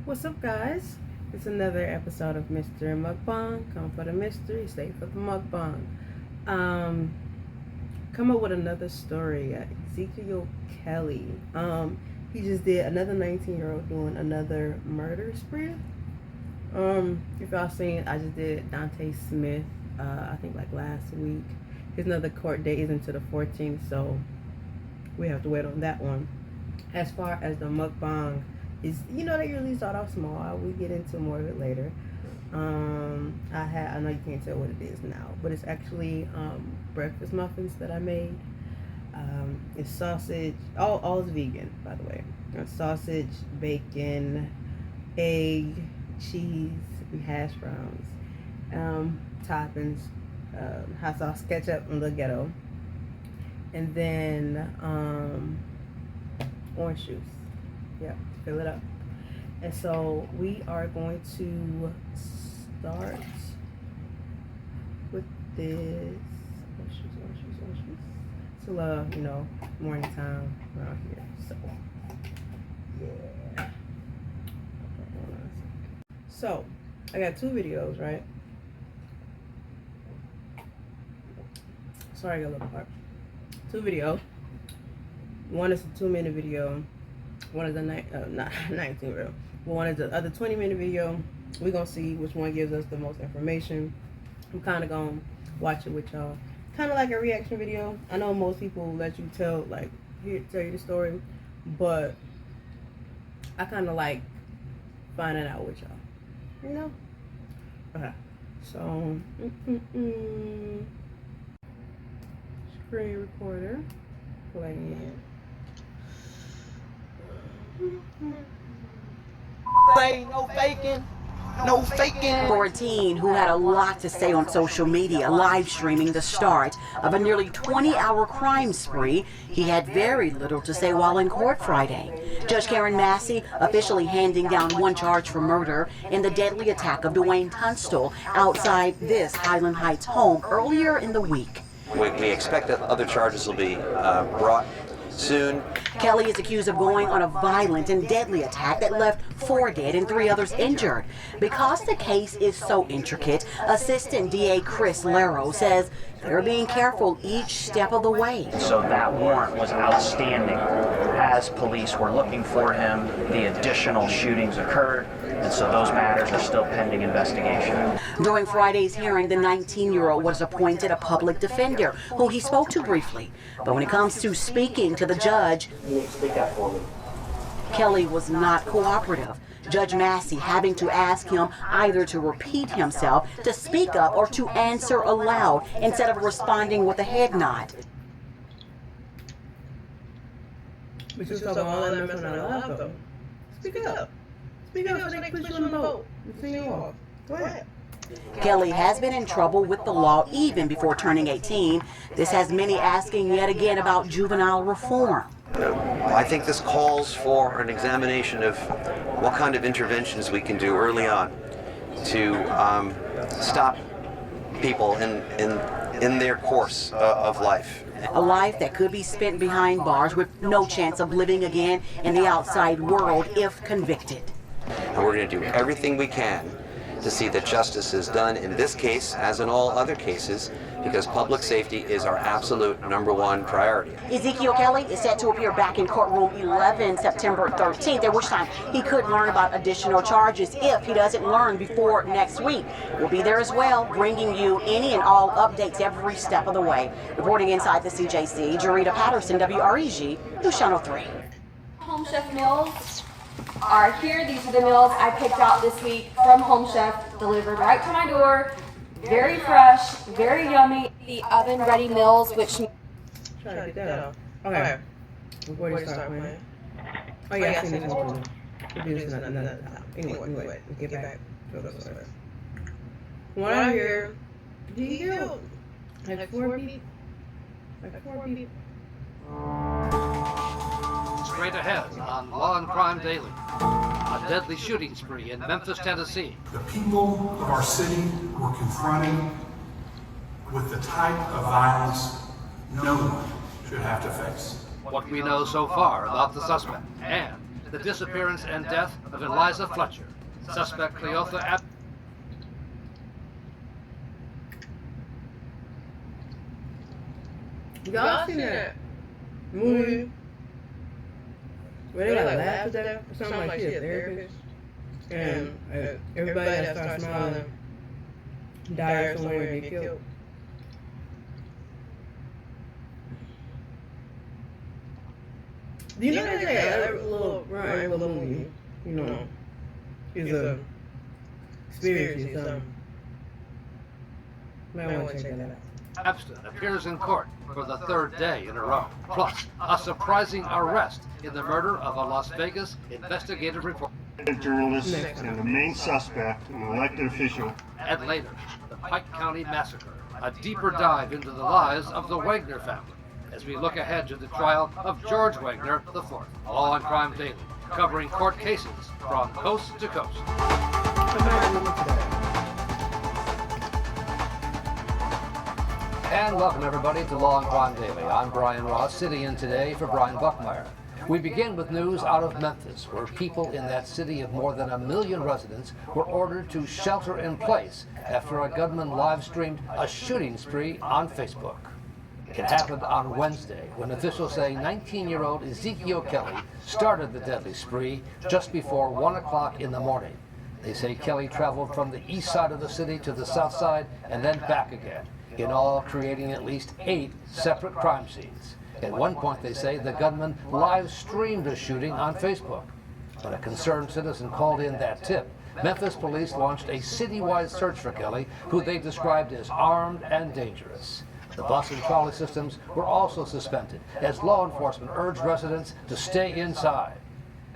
What's up, guys? It's another episode of Mystery Mukbang. Come for the mystery, stay for the mukbang. Come up with another story. Ezekiel Kelly. He just did another 19-year-old doing another murder spree. If y'all seen, I just did Dante Smith. I think like last week. His another court date is until the 14th, so we have to wait on that one. As far as the mukbang, is they usually start off small. We get into more of it later. I know you can't tell what it is now, but it's actually breakfast muffins that I made. It's sausage. All is vegan, by the way. Sausage, bacon, egg, cheese, and hash browns. Toppings, hot sauce, ketchup, and the ghetto, and then orange juice. Yep, fill it up. And so we are going to start with this orange juice. It's a little, morning time around here. So yeah. So I got two videos, right? Sorry, I got a little part. Two videos. One is a 2-minute video. One is a not 19 real. But one is the other 20-minute video. We're gonna see which one gives us the most information. I'm kind of gonna watch it with y'all. Kind of like a reaction video. I know most people let you tell you the story, but I kind of like finding out with y'all. Okay. So screen recorder playing. No faking. No faking. For a teen who had a lot to say on social media, live streaming the start of a nearly 20-hour crime spree, he had very little to say while in court Friday. Judge Karen Massey officially handing down one charge for murder in the deadly attack of Dwayne Tunstall outside this Highland Heights home earlier in the week. We expect that other charges will be brought soon. Kelly is accused of going on a violent and deadly attack that left 4 dead and 3 others injured. Because the case is so intricate, Assistant DA Chris Laro says they're being careful each step of the way. So that warrant was outstanding. As police were looking for him, the additional shootings occurred, and so those matters are still pending investigation. During Friday's hearing, the 19-year-old was appointed a public defender, who he spoke to briefly. But when it comes to speaking to the judge, Kelly was not cooperative. Judge Massey having to ask him either to repeat himself, to speak up, or to answer aloud instead of responding with a head nod. But you talking all that mess on our life, though. Speak up. Speak up so they can put you in the boat and send you off. Go ahead. Kelly has been in trouble with the law even before turning 18. This has many asking yet again about juvenile reform. I think this calls for an examination of what kind of interventions we can do early on to stop people in their course of life. A life that could be spent behind bars with no chance of living again in the outside world if convicted. And we're going to do everything we can to see that justice is done in this case, as in all other cases, because public safety is our absolute #1 priority. Ezekiel Kelly is set to appear back in courtroom 11 September 13th, at which time he could learn about additional charges if he doesn't learn before next week. We'll be there as well, bringing you any and all updates every step of the way. Reporting inside the CJC, Jarita Patterson, WREG, News Channel 3. Home Chef meals are here. These are the meals I picked out this week from Home Chef, delivered right to my door. Very fresh, very yummy. The oven-ready meals, which... Try to get that off. Okay. Before you start playing. Oh, yeah, I seen this one. We'll do this another time. Anyway, let's get back to the story. When I hear, he killed like 4 people. Straight ahead on Law and Crime Daily. A deadly shooting spree in Memphis, Tennessee. The people of our city were confronted with the type of violence no one should have to face. What we know so far about the suspect and the disappearance and death of Eliza Fletcher. Suspect Cleotha Y'all seen that movie where they like laugh at that or something like she a therapist? And everybody that starts smiling die somewhere and get killed. Do you know they say every little movie, you know, is a conspiracy or something? Might want to check that out. Epstein appears in court for the third day in a row. Plus, a surprising arrest in the murder of a Las Vegas investigative reporter. A journalist and the main suspect, an elected official. And later, the Pike County Massacre, a deeper dive into the lives of the Wagner family, as we look ahead to the trial of George Wagner IV. Law and Crime Daily, covering court cases from coast to coast. And welcome everybody to Law and Crime Daily. I'm Brian Ross, sitting in today for Brian Buckmeyer. We begin with news out of Memphis, where people in that city of more than 1 million residents were ordered to shelter in place after a gunman live-streamed a shooting spree on Facebook. It happened on Wednesday when officials say 19-year-old Ezekiel Kelly started the deadly spree just before 1 o'clock in the morning. They say Kelly traveled from the east side of the city to the south side and then back again, in all creating at least 8 separate crime scenes. At one point, they say the gunman live-streamed a shooting on Facebook. When a concerned citizen called in that tip, Memphis police launched a citywide search for Kelly, who they described as armed and dangerous. The bus and trolley systems were also suspended, as law enforcement urged residents to stay inside.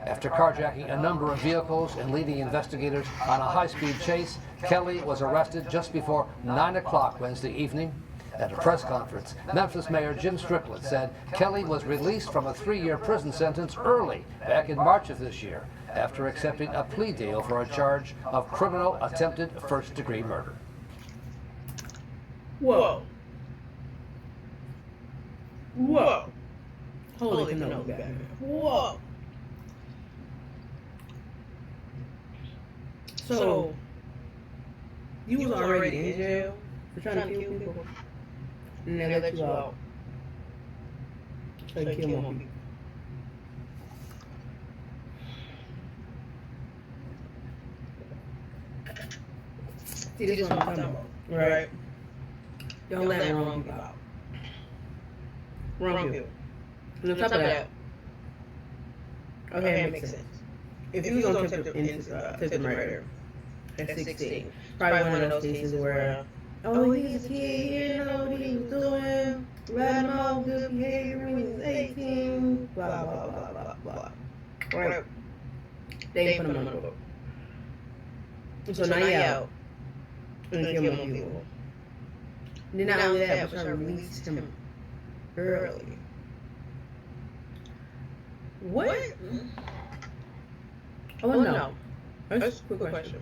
After carjacking a number of vehicles and leading investigators on a high-speed chase, Kelly was arrested just before 9 o'clock Wednesday evening. At a press conference, Memphis Mayor Jim Strickland said Kelly was released from a 3-year prison sentence early, back in March of this year, after accepting a plea deal for a charge of criminal attempted first-degree murder. Whoa. Whoa. Holy cannoli, Batman. Whoa. So, you was already in jail for trying to kill people, and they let you out so you kill more people. See, this is what I'm talking about, right? Don't let wrong people out. Wrong people. And on top of that, okay, it makes sense. If you was gonna attempt the murder at 16, probably one of those cases where, oh, he's a kid, he didn't know what he was doing, riding off good behavior when he was 18, blah, blah, blah, blah, blah. Right? They put him on the book. So now you're out and kill more people. Then not only that, but I released him early. What? Oh no. That's a quick question.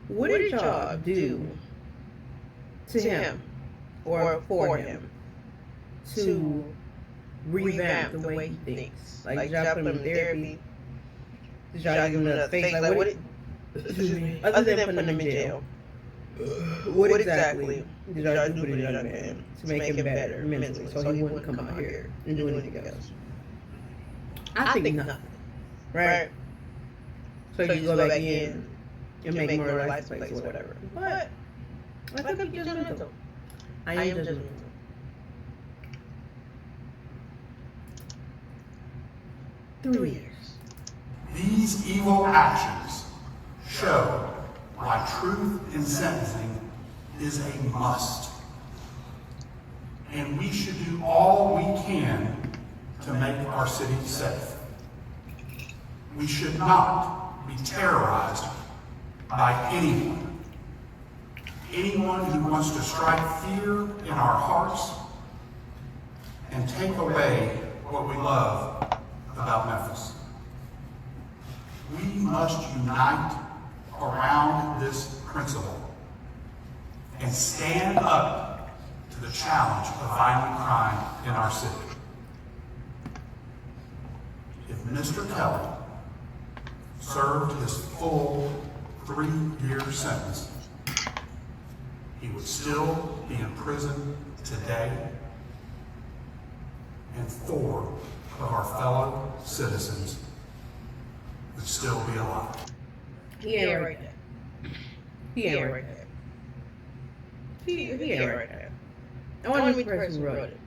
What did y'all do to him or for him to revamp the way he thinks? Like, y'all put him in therapy? Did y'all give him a face? Like, what other than putting him in jail, what exactly did y'all do to the young man to make him better mentally so he wouldn't come out here and do anything else? I think nothing. Right? So you go back in and make more life place or whatever. But I could be judgmental. I am judgmental. Three years. These evil actions show why truth in sentencing is a must. And we should do all we can to make our city safe. We should not be terrorized by anyone. Anyone who wants to strike fear in our hearts and take away what we love about Memphis. We must unite around this principle and stand up to the challenge of violent crime in our city. If Mr. Kelly served his full 3-year sentence, he would still be in prison today, and 4 of our fellow citizens would still be alive. He ain't right there. He ain't right there. He ain't right there. I want to meet the person who wrote it.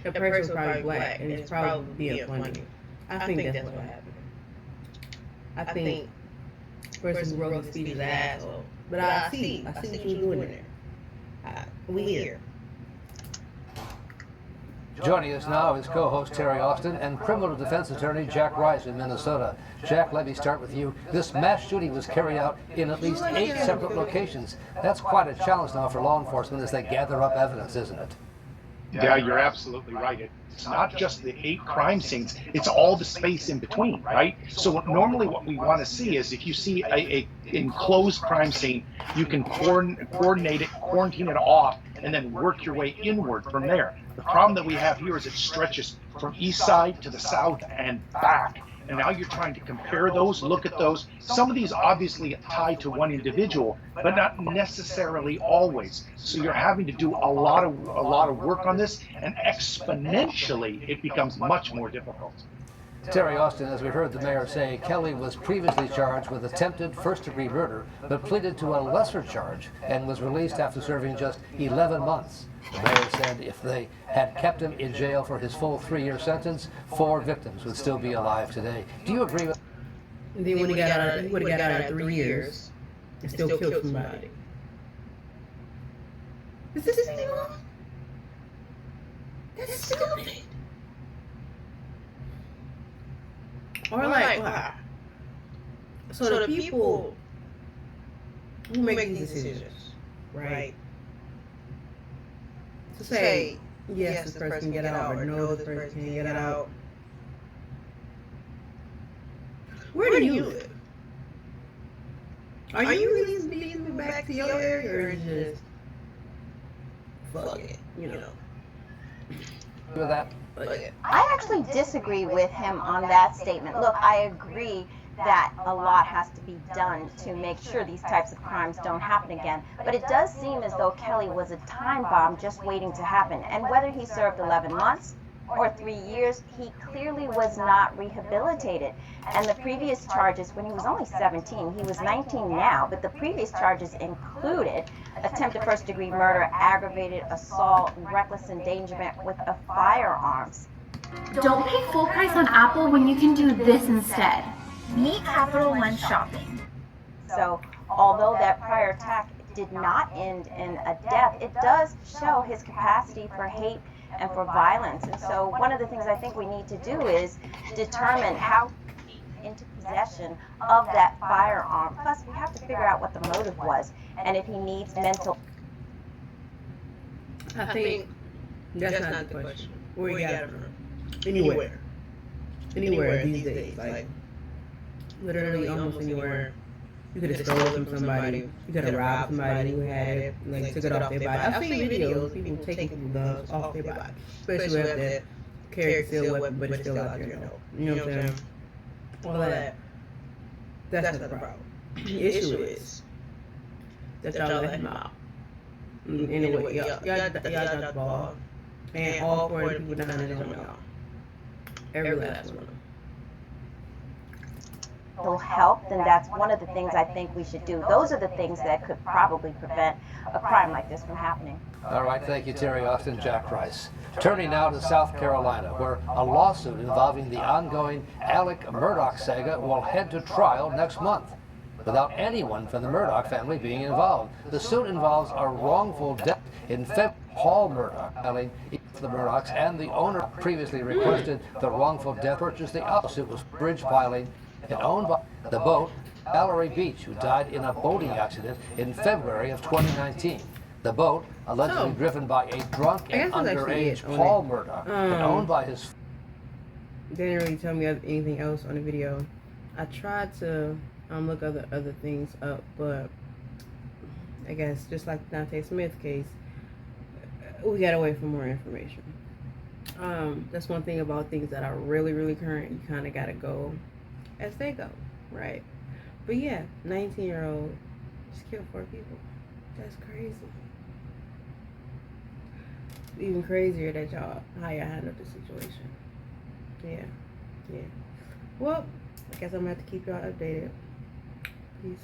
The person was probably black, and it's probably being funny. I think that's what happened. I think the person who wrote the speech is an asshole. But I see what you was doing there. We here. Joining us now is co-host Terry Austin and criminal defense attorney Jack Rice in Minnesota. Jack, let me start with you. This mass shooting was carried out in at least 8 separate locations. That's quite a challenge now for law enforcement as they gather up evidence, isn't it? Yeah, you're absolutely right. It's not just the 8 crime scenes, it's all the space in between, right? So normally what we want to see is if you see a enclosed crime scene, you can coordinate it, quarantine it off, and then work your way inward from there. The problem that we have here is it stretches from east side to the south and back. And now you're trying to compare those, look at those. Some of these obviously tied to one individual, but not necessarily always. So you're having to do a lot of work on this, and exponentially it becomes much more difficult. Terry Austin, as we heard the mayor say, Kelly was previously charged with attempted first-degree murder, but pleaded to a lesser charge and was released after serving just 11 months. The mayor said if they had kept him in jail for his full 3-year sentence, 4 victims would still be alive today. Do you agree with that? And then when he would have got out of 3 years and still killed somebody. Is this anything wrong? That's stupid. Or like, wow. So the people who make these decisions, right? To say, yes, this person can get out, or no, this person can't get out. Where do you live? Are you releasing these people back to your area, or is it just, fuck it, you know? With that? I actually disagree with him on that statement. Look, I agree that a lot has to be done to make sure these types of crimes don't happen again. But it does seem as though Kelly was a time bomb just waiting to happen. And whether he served 11 months or 3 years, he clearly was not rehabilitated. And the previous charges, when he was only 17, he was 19 now, but the previous charges included attempted first-degree murder, aggravated assault, reckless endangerment with a firearms. Don't pay full price on Apple when you can do this instead. Meet Capital One Shopping. So, although that prior attack did not end in a death, it does show his capacity for hate and for violence. And so one of the things I think we need to do is determine how he came into possession of that firearm. Plus, we have to figure out what the motive was and if he needs mental. I think that's not the question. Where you got it from? Anywhere. Anywhere these days. Like, literally almost anywhere. You could have stolen from somebody. You could have robbed somebody who had it, like took it off their body. I've seen videos of people taking people's guns off their body, especially if they carry a concealed weapon, but it's still out there. You know what I'm saying? All that. That's not the problem. The issue is that y'all let him out. Anyway, y'all got the ball, and all 4 of the people down there don't know. Every last one of them. Help, then that's one of the things I think we should do. Those are the things that could probably prevent a crime like this from happening. All right, thank you, Terry Austin, Jack Rice. Turning now to South Carolina, where a lawsuit involving the ongoing Alec Murdaugh saga will head to trial next month, without anyone from the Murdaugh family being involved. The suit involves a wrongful death in February. Paul Murdaugh, telling the Murdaughs and the owner previously requested the wrongful death purchase. The opposite was bridge piling and owned by the boat Valerie Beach, who died in a boating accident in February of 2019. The boat, allegedly driven by a drunk and underage Paul Murdaugh, and owned by his... They didn't really tell me anything else on the video. I tried to look other things up, but I guess just like the Dante Smith case, we gotta wait for more information. That's one thing about things that are really, really current. You kind of got to go as they go, right? But yeah, 19-year-old just killed 4 people. That's crazy. Even crazier that how y'all handled the situation. Yeah. Well, I guess I'm gonna have to keep y'all updated. Peace.